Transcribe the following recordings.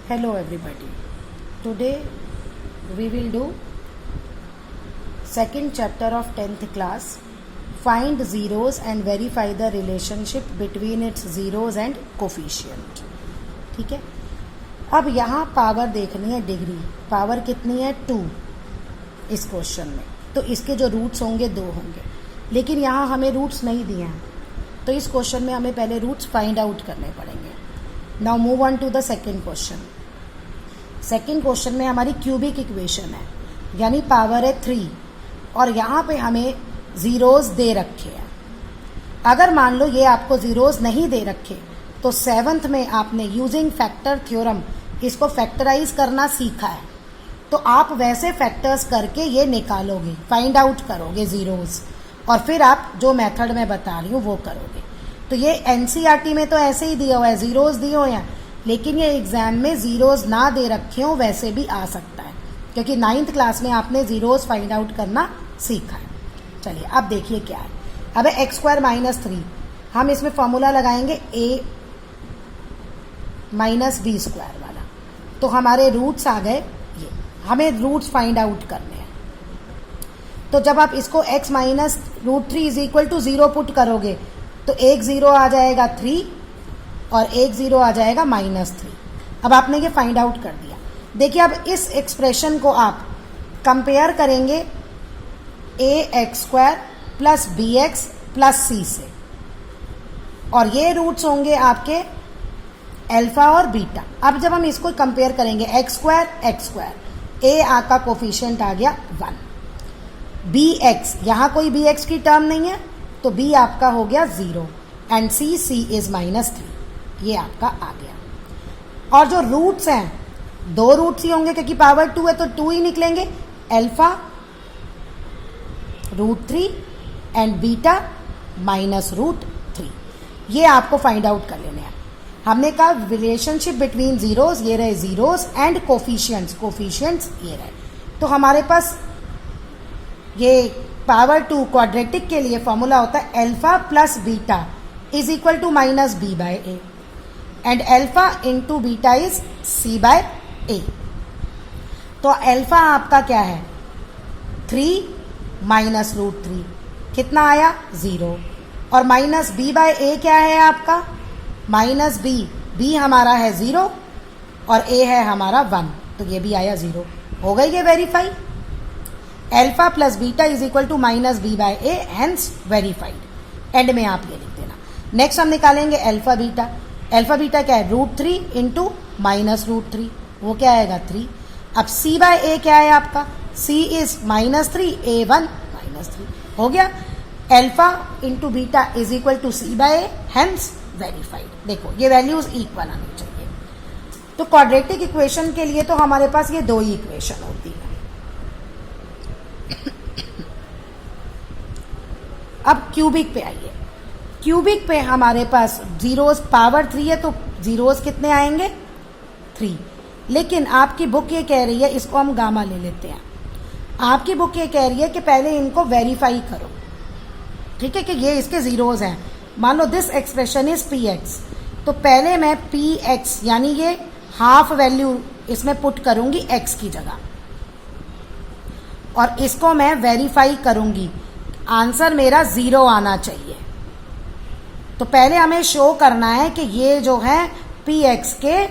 Hello everybody. Today we will do second chapter of 10th class. Find zeros and verify the relationship between its zeros and coefficient. ठीक है. अब यहाँ power देखनी है degree. Power कितनी है 2 इस क्वेश्चन में. तो इसके जो रूट्स होंगे 2 होंगे. लेकिन यहाँ हमें रूट्स नहीं दिए हैं, तो इस क्वेश्चन में हमें पहले रूट्स फाइंड आउट करने पड़ेंगे. Now move on to the second question. Second question में हमारी क्यूबिक इक्वेशन है, यानी पावर है 3 और यहाँ पे हमें ज़ीरोज़ दे रखे हैं. अगर मान लो ये आपको ज़ीरोज़ नहीं दे रखे तो 7th में आपने यूजिंग फैक्टर थ्योरम इसको फैक्टराइज करना सीखा है. तो आप वैसे फैक्टर्स करके ये निकालोगे, फाइंड आउट करोगे ज़ीरोज़, और फिर आप जो मेथड मैं बता रही हूँ वो करोगे. तो ये एनसीईआरटी में तो ऐसे ही दिया हुआ है, ज़ीरोज़ दिए हुए हैं, लेकिन ये एग्जाम में ज़ीरोज़ ना दे रखे हो वैसे भी आ सकता है, क्योंकि 9th क्लास में आपने ज़ीरोज़ फाइंड आउट करना सीखा है. चलिए अब देखिए क्या है. अब है x² - 3. हम इसमें फॉर्मूला लगाएंगे a - b² वाला. तो हमारे रूट्स आ गए. ये हमें रूट्स फाइंड आउट करने हैं. तो जब आप इसको x - √3 = 0 पुट करोगे तो एक 0 आ जाएगा 3 और एक 0 आ जाएगा -3. अब आपने ये फाइंड आउट कर दिया. देखिए अब इस एक्सप्रेशन को आप कंपेयर करेंगे ax² + bx + c से, और ये रूट्स होंगे आपके अल्फा और बीटा. अब जब हम इसको कंपेयर करेंगे x², a आपका कोफिशिएंट आ गया 1, bx यहाँ कोई bx की टर्म नहीं है तो b आपका हो गया 0 एंड c इज -3. ये आपका आ गया. और जो रूट्स हैं 2 रूट्स ही होंगे क्योंकि पावर 2 है तो 2 ही निकलेंगे. Alpha √3 and beta -√3. ये आपको फाइंड आउट कर लेने हैं. हमने कहा रिलेशनशिप बिटवीन जीरोस, ये रहे जीरोस, एंड कोफिशिएंट्स ये रहे. तो हमारे पास ये पावर 2 क्वाड्रेटिक के लिए फॉर्मूला होता है alpha + beta is equal to -b/a and alpha into beta is c/a. तो अल्फा आपका क्या है 3 -√3, कितना आया 0, और -b/a क्या है आपका -b हमारा है 0 और a है हमारा 1, तो ये भी आया 0. हो गई ये verify. Alpha + beta is equal to -b/a, hence verified. End में आप ये लिख देना. नेक्स्ट हम निकालेंगे अल्फा बीटा. अल्फा बीटा क्या है √3 इंटू -√3, वो क्या आएगा 3. अब c/a क्या है आपका, c इज -3, a1 -3. हो गया. Alpha into beta is equal to c/a, hence verified. देखो ये वैल्यूज इक्वल आनी चाहिए. तो क्वाड्रेटिक इक्वेशन के लिए तो हमारे पास ये 2 ही इक्वेशन होती है. अब क्यूबिक पे आइए. क्यूबिक पे हमारे पास जीरोस पावर 3 है तो जीरोस कितने आएंगे 3. लेकिन आपकी बुक ये कह रही है, इसको हम गामा ले लेते हैं. आपकी बुक ये कह रही है कि पहले इनको वेरीफाई करो. ठीक है कि ये इसके जीरोस हैं. मान लो दिस एक्सप्रेशन इज px, तो पहले मैं px यानी ये हाफ वैल्यू इसमें पुट करूंगी x की जगह, और इसको मैं वेरीफाई करूंगी. आंसर मेरा 0 आना चाहिए. तो पहले हमें शो करना है कि ये जो है px के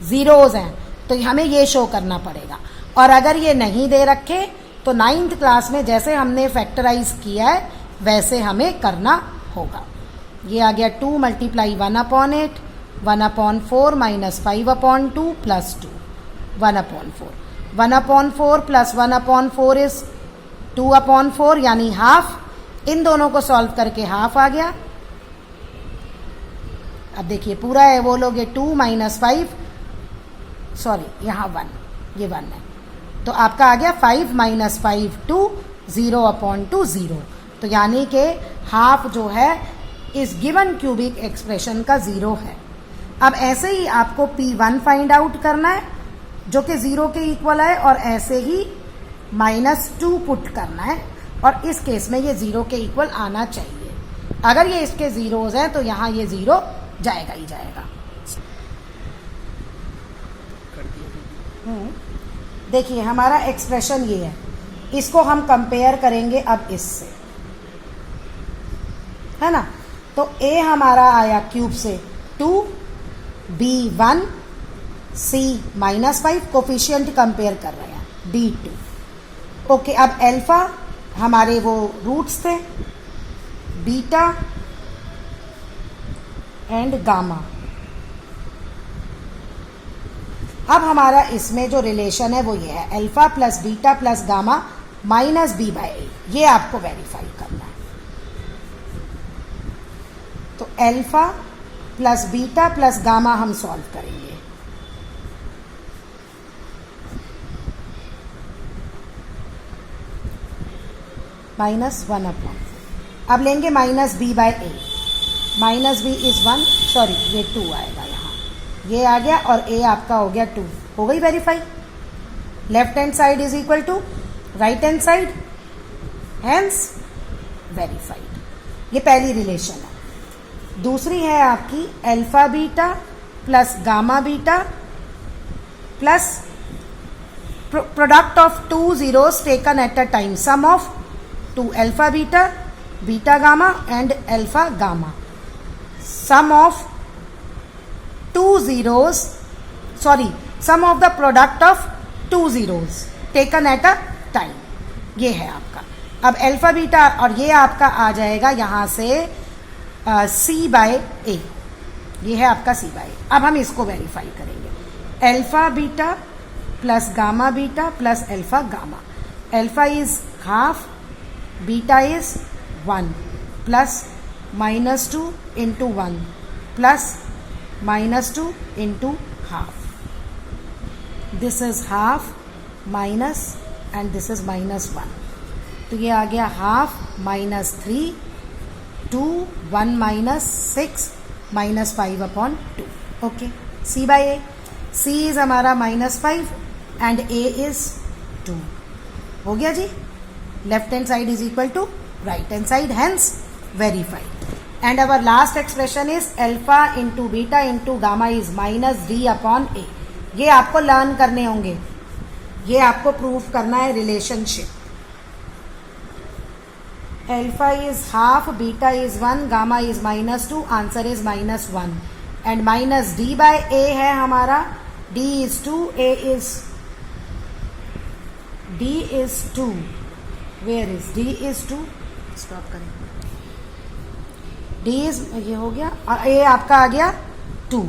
जीरोज हैं, तो हमें ये शो करना पड़ेगा. और अगर ये नहीं दे रखे तो 9th क्लास में जैसे हमने फैक्टराइज किया है वैसे हमें करना होगा. ये आ गया 2 × 1/8, 1/4 -5/2 + 2, 1/4. 1/4 + 1/4 इज 2/4 यानी हाफ. इन दोनों को सॉल्व करके हाफ आ गया. अब देखिए पूरा है, वो लोग 2 - 5, सॉरी यहाँ 1, ये 1 है, तो आपका आ गया 5 - 5 2, 0/2 0. तो यानी कि हाफ जो है इस गिवन क्यूबिक एक्सप्रेशन का 0 है. अब ऐसे ही आपको P1 फाइंड आउट करना है जो कि 0 के इक्वल है, और ऐसे ही -2 पुट करना है, और इस केस में ये 0 के इक्वल आना चाहिए. अगर ये इसके जीरोज हैं तो यहाँ ये 0 जाएगा ही जाएगा. देखिए हमारा एक्सप्रेशन ये है, इसको हम कंपेयर करेंगे अब इससे, है ना। तो a हमारा आया क्यूब से 2, b 1, c -5, कोफिशिएंट कंपेयर कर रहे हैं d 2। ओके, अब अल्फा हमारे वो रूट्स थे, बीटा एंड गामा। अब हमारा इसमें जो रिलेशन है वो ये है, alpha plus beta plus gamma minus b by A. ये आपको वेरीफाई करना है। तो alpha plus beta plus gamma हम सॉल्व करेंगे। -1/, अब लेंगे -b by A. -b is 1, sorry ये 2 आएगा यहाँ, ये आ गया और a आपका हो गया 2। हो गई verify. Left hand side is equal to right hand side, hence verified. ये पहली रिलेशन है। दूसरी है आपकी alpha beta plus gamma beta plus product of 2 zeros taken at a time, sum of 2 alpha beta, beta gamma and alpha gamma, sum of 2 zeros, sorry sum of the product of 2 zeros taken at a time. ये है आपका। अब alpha beta और ये आपका आ जाएगा यहाँ से c बाय ए। ये है आपका c बाय ए। अब हम इसको वेरीफाई करेंगे। Alpha beta plus gamma beta plus alpha gamma. Alpha is half, beta is 1 plus -2 into 1 plus -2 into half. This is half minus and this is -1, तो ये आ गया हाफ -3 2 1 -6 -5/2। Okay, c by A. c is हमारा -5 and a is 2। हो गया जी। Left hand side is equal to right hand side, hence verified. And our last expression is alpha into beta into gamma is -d/a। ये आपको learn करने होंगे, ये आपको प्रूव करना है relationship. Alpha is half, beta is 1, gamma is -2, answer is -1 and -d/a है हमारा। d is 2, a is 2, where is d is 2, stop करें। d इज, ये हो गया और a आपका आ गया 2,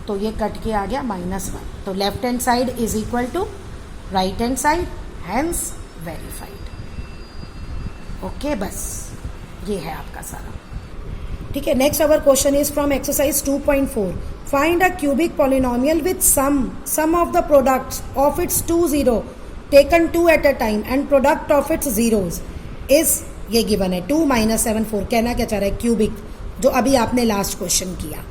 तो ये कट के आ गया -1। तो left hand side is equal to right hand side, hence verified. Okay, बस ये है आपका सारा। ठीक है, next our question is from exercise 2.4। Find a cubic polynomial with sum of the products of its 2 zeros taken 2 at a time and product of its zeros is, ये given है 2 - 7 4। कहना क्या चाह रहा है, क्यूबिक, जो अभी आपने लास्ट क्वेश्चन किया।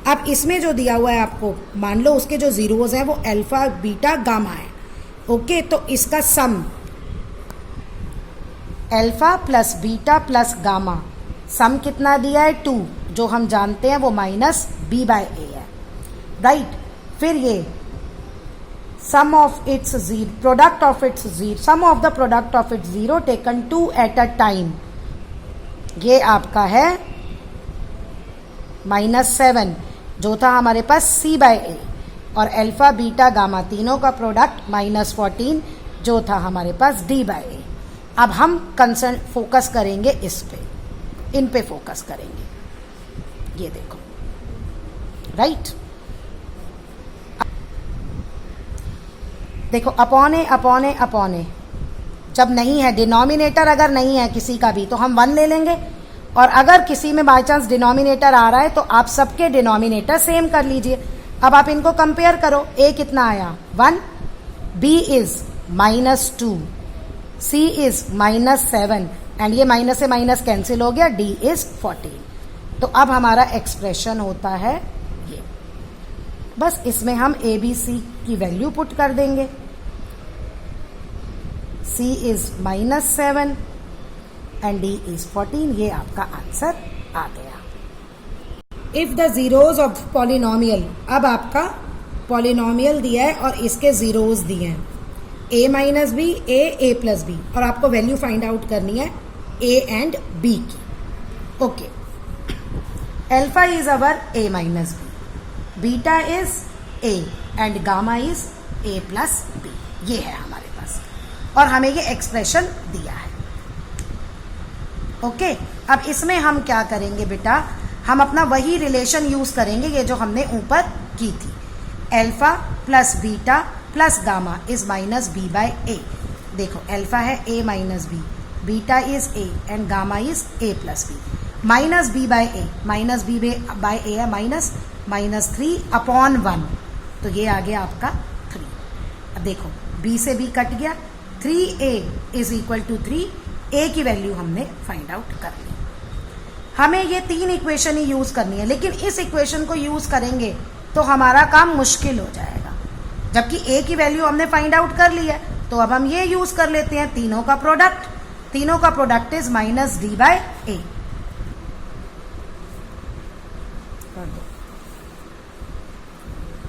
अब इसमें जो दिया हुआ है आपको, मान लो उसके जो जीरोज हैं वो अल्फा बीटा गामा है। ओके, तो इसका sum alpha plus beta plus gamma, sum कितना दिया है 2, जो हम जानते हैं वो -b/a है, राइट। फिर ये sum of its zero, product of its zero, sum of the product of its zero taken 2 at a time, ये आपका है -7, जो था हमारे पास c/a, और अल्फा बीटा गामा तीनों का प्रोडक्ट -14, जो था हमारे पास d/a। अब हम कंसर्न फोकस करेंगे इस पे, इन पे फोकस करेंगे। ये देखो, राइट। देखो अपॉन ए, जब नहीं है डिनोमिनेटर, अगर नहीं है किसी का भी तो हम 1 ले लेंगे, और अगर किसी में बाय चांस डिनोमिनेटर आ रहा है तो आप सबके डिनोमिनेटर सेम कर लीजिए। अब आप इनको कंपेयर करो, a कितना आया 1, b is -2, c is -7 and ये माइनस से माइनस कैंसिल हो गया, d इज 14। तो अब हमारा एक्सप्रेशन होता है ये। बस इसमें हम a b c की वैल्यू पुट कर देंगे। c is -7 and d is 14। ये आपका आंसर आ गया। If the zeros of polynomial, अब आपका पॉलिनोमियल दिया है और इसके जीरोस दिए हैं, a minus b, a plus b, और आपको वैल्यू फाइंड आउट करनी है a एंड b की. Okay, alpha is our a minus B, beta is a and gamma is a plus b. ये है हमारे पास और हमें ये एक्सप्रेशन दिया है. ओके, अब इसमें हम क्या करेंगे बेटा, हम अपना वही रिलेशन यूज करेंगे ये जो हमने ऊपर की थी. Alpha plus beta plus gamma is minus B by A. देखो अल्फा है a minus B, beta is a and gamma is a plus B. Minus B by A, minus B by A है minus 3 upon 1, तो ये आ गया आपका 3. अब देखो b से b कट गया, 3a is equal to 3, a की वैल्यू हमने फाइंड आउट कर ली. हमें ये 3 इक्वेशन ही यूज करनी है, लेकिन इस इक्वेशन को यूज करेंगे तो हमारा काम मुश्किल हो जाएगा. जबकि a की वैल्यू हमने फाइंड आउट कर ली है, तो अब हम ये यूज कर लेते हैं तीनों का product is minus d by a.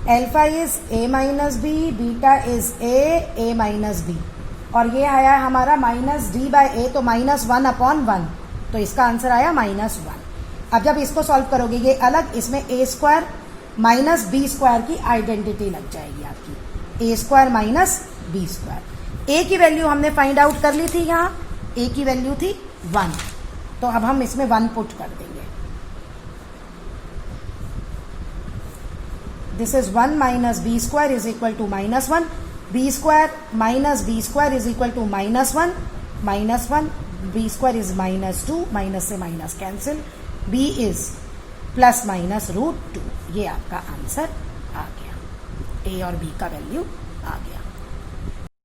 Alpha is a minus B, beta is a minus b, और ये आया हमारा माइनस डी बाय ए, तो माइनस 1 अपॉन 1, तो इसका आंसर आया माइनस 1. अब जब इसको सॉल्व करोगे ये अलग, इसमें a square minus B square की आइडेंटिटी लग जाएगी आपकी, a square minus B square. a की वैल्यू हमने फाइंड आउट कर ली थी, यहाँ a की वैल्यू थी 1, तो अब हम इसमें 1 पुट कर देंगे. This is 1 minus B square is equal to minus 1, B square minus B square is equal to minus 1, B square is minus 2, minus से minus cancel, b is plus minus root 2. ये आपका answer आ गया, a और b का value